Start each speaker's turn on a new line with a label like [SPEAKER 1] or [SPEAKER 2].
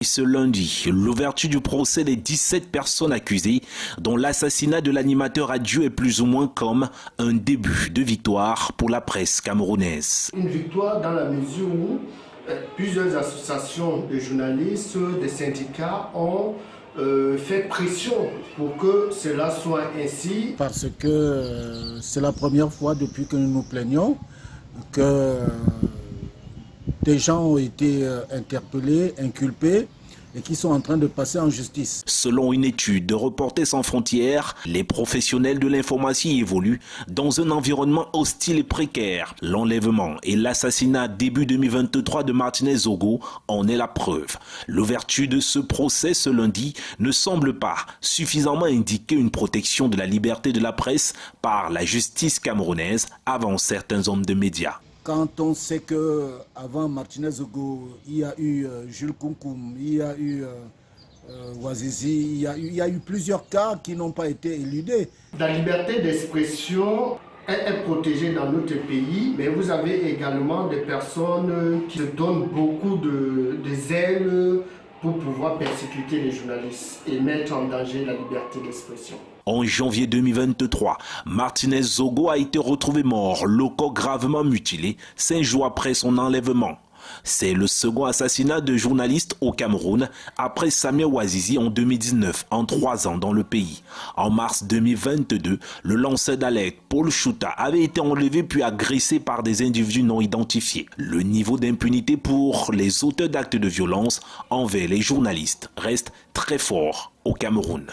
[SPEAKER 1] Ce lundi, l'ouverture du procès des 17 personnes accusées, dont l'assassinat de l'animateur radio est plus ou moins comme un début de victoire pour la presse camerounaise.
[SPEAKER 2] Une victoire dans la mesure où plusieurs associations de journalistes, des syndicats ont fait pression pour que cela soit ainsi.
[SPEAKER 3] Parce que c'est la première fois depuis que nous nous plaignons que des gens ont été interpellés, inculpés et qui sont en train de passer en justice.
[SPEAKER 1] Selon une étude de Reporters sans frontières, les professionnels de l'information évoluent dans un environnement hostile et précaire. L'enlèvement et l'assassinat début 2023 de Martinez Zogo en est la preuve. L'ouverture de ce procès ce lundi ne semble pas suffisamment indiquer une protection de la liberté de la presse par la justice camerounaise avant certains hommes de médias.
[SPEAKER 3] Quand on sait qu'avant Martinez Zogo, il y a eu Jules Kounkoum, il y a eu Ouazizi, il y a eu plusieurs cas qui n'ont pas été éludés.
[SPEAKER 2] La liberté d'expression est protégée dans notre pays, mais vous avez également des personnes qui se donnent beaucoup de zèle pour pouvoir persécuter les journalistes et mettre en danger la liberté d'expression.
[SPEAKER 1] En janvier 2023, Martinez Zogo a été retrouvé mort, le corps gravement mutilé, 5 jours après son enlèvement. C'est le second assassinat de journaliste au Cameroun après Samir Ouazizi en 2019, en 3 ans dans le pays. En mars 2022, le lanceur d'alerte Paul Chouta avait été enlevé puis agressé par des individus non identifiés. Le niveau d'impunité pour les auteurs d'actes de violence envers les journalistes reste très fort au Cameroun.